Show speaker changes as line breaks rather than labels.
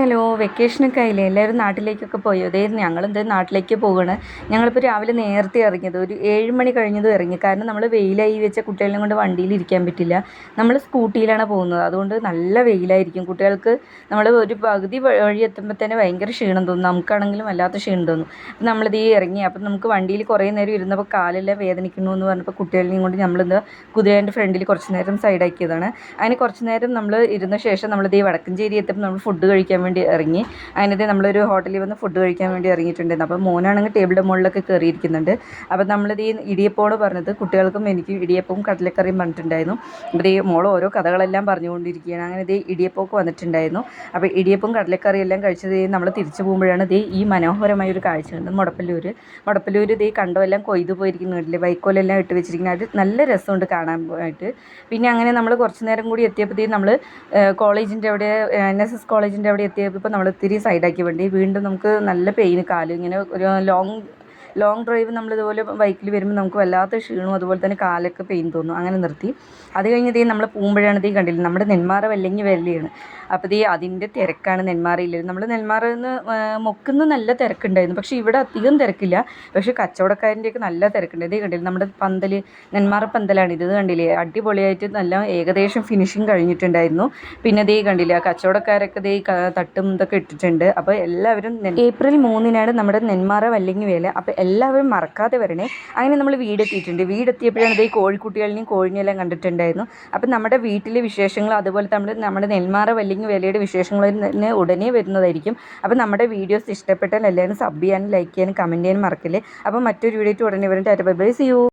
Hello, വെക്കേഷനൊക്കെ ആയില്ലേ? എല്ലാവരും നാട്ടിലേക്കൊക്കെ പോയോ? അതേ ഞങ്ങളെന്ത് നാട്ടിലേക്ക് പോവുകയാണ്. ഞങ്ങളിപ്പോൾ രാവിലെ നേരത്തെ ഇറങ്ങിയത്, ഒരു 7 മണി കഴിഞ്ഞതും ഇറങ്ങി. കാരണം നമ്മൾ വെയിലായി വെച്ച കുട്ടികളെയും കൊണ്ട് വണ്ടിയിൽ ഇരിക്കാൻ പറ്റില്ല. നമ്മൾ സ്കൂട്ടിയിലാണ് പോകുന്നത്. അതുകൊണ്ട് നല്ല വെയിലായിരിക്കും. കുട്ടികൾക്ക് നമ്മൾ ഒരു പകുതി വഴി എത്തുമ്പോൾ തന്നെ ഭയങ്കര ക്ഷീണം തോന്നും. നമുക്കാണെങ്കിലും വല്ലാത്ത ക്ഷീണം തോന്നും. അപ്പം നമ്മളിതേ ഇറങ്ങി. അപ്പം നമുക്ക് വണ്ടിയിൽ കുറേ നേരം ഇരുന്നപ്പോൾ കാലെല്ലാം വേദനിക്കുന്നു എന്ന് പറഞ്ഞപ്പോൾ കുട്ടികളെയും കൊണ്ട് നമ്മളിത് കുതിരേൻ്റെ ഫ്രണ്ടിൽ കുറച്ച് നേരം സൈഡാക്കിയതാണ്. അതിന് കുറച്ച് നേരം നമ്മൾ ഇരുന്ന ശേഷം നമ്മളിതേ വടക്കഞ്ചേരി എത്തുമ്പോൾ നമ്മൾ ഫുഡ് കഴിക്കാൻ വേണ്ടി ഇറങ്ങി. അതിനകത്ത് നമ്മളൊരു ഹോട്ടലിൽ വന്ന് ഫുഡ് കഴിക്കാൻ വേണ്ടി ഇറങ്ങിയിട്ടുണ്ടായിരുന്നു. അപ്പോൾ മോനാണെങ്കിൽ ടേബിളിൻ്റെ മുകളിലൊക്കെ കയറിയിരിക്കുന്നുണ്ട്. അപ്പോൾ നമ്മളിത് ഈ ഇടിയപ്പമാണ് പറഞ്ഞത്. കുട്ടികൾക്കും എനിക്ക് ഇടിയപ്പവും കടലക്കറിയും പറഞ്ഞിട്ടുണ്ടായിരുന്നു. അപ്പോൾ ഈ മോൾ ഓരോ കഥകളെല്ലാം പറഞ്ഞുകൊണ്ടിരിക്കുകയാണ്. അങ്ങനെ ഇതേ ഇടിയപ്പമൊക്കെ വന്നിട്ടുണ്ടായിരുന്നു. അപ്പോൾ ഇടിയപ്പവും കടലക്കറിയും എല്ലാം കഴിച്ചത് നമ്മൾ തിരിച്ചു പോകുമ്പോഴാണ് ഇതേ ഈ മനോഹരമായ ഒരു കാഴ്ച ഉണ്ട്. മുടപ്പല്ലൂർ ഇതേ കണ്ടമെല്ലാം കൊയ്തു പോയിരിക്കുന്നുണ്ടല്ലേ, വൈക്കോലെല്ലാം ഇട്ട് വെച്ചിരിക്കുന്നത്. അത് നല്ല രസമുണ്ട് കാണാനായിട്ട്. പിന്നെ അങ്ങനെ നമ്മൾ കുറച്ച് നേരം കൂടി എത്തിയപ്പോഴത്തേക്കും നമ്മൾ കോളേജിൻ്റെ അവിടെ NSS കോളേജിൻ്റെ അവിടെ എത്തിയപ്പോൾ നമ്മൾ ഇത്തിരി സൈഡാക്കി വണ്ടി. വീണ്ടും നമുക്ക് നല്ല പെയിന്, കാല് ഇങ്ങനെ ഒരു ലോങ് ഡ്രൈവ് നമ്മളിതുപോലെ ബൈക്കിൽ വരുമ്പോൾ നമുക്ക് വല്ലാത്ത ക്ഷീണവും അതുപോലെ തന്നെ കാലൊക്കെ പെയിൻ തോന്നും. അങ്ങനെ നിർത്തി. അത് കഴിഞ്ഞ് നമ്മൾ പോകുമ്പോഴാണ് കണ്ടില്ല, നമ്മുടെ നെന്മാറ വല്ലങ്ങി വേലയാണ്. അപ്പോൾ അതിൻ്റെ തിരക്കാണ് നെന്മാറയിൽ. നമ്മൾ നെന്മാറയിൽ നിന്ന് മൊക്കുന്ന് നല്ല തിരക്കുണ്ടായിരുന്നു. പക്ഷേ ഇവിടെ അധികം തിരക്കില്ല. പക്ഷേ കച്ചവടക്കാരൻ്റെയൊക്കെ നല്ല തിരക്കുണ്ട്. കണ്ടില്ല, നമ്മുടെ പന്തൽ, നെന്മാറ പന്തലാണ് ഇത്. കണ്ടില്ലേ, അടിപൊളിയായിട്ട് നല്ല ഏകദേശം ഫിനിഷിങ് കഴിഞ്ഞിട്ടുണ്ടായിരുന്നു. പിന്നെ കണ്ടില്ല, കച്ചവടക്കാരൊക്കെ തട്ടും ഇതൊക്കെ ഇട്ടിട്ടുണ്ട്. അപ്പോൾ എല്ലാവരും April 3 നമ്മുടെ നെന്മാറ വല്ലങ്ങി വേല. അപ്പോൾ എല്ലാവരും മറക്കാതെ വരണേ. അങ്ങനെ നമ്മൾ വീടെത്തിയിട്ടുണ്ട്. വീടെത്തിയപ്പോഴാണ് കോഴിക്കുട്ടികളെയും കോഴിനെല്ലാം കണ്ടിട്ടുണ്ടായിരുന്നു. അപ്പം നമ്മുടെ വീട്ടിലെ വിശേഷങ്ങൾ അതുപോലെ നമ്മുടെ നെന്മാറ വല്ലങ്ങി വേലയുടെ വിശേഷങ്ങൾ തന്നെ ഉടനെ വരുന്നതായിരിക്കും. അപ്പോൾ നമ്മുടെ വീഡിയോസ് ഇഷ്ടപ്പെട്ടാൽ എല്ലാവരും സബ് ചെയ്യാനും ലൈക്ക് ചെയ്യാനും കമൻറ്റ് ചെയ്യാനും മറക്കല്ലേ. അപ്പോൾ മറ്റൊരു വീഡിയോ ഉടനെ വരും. Tata bye bye, see U.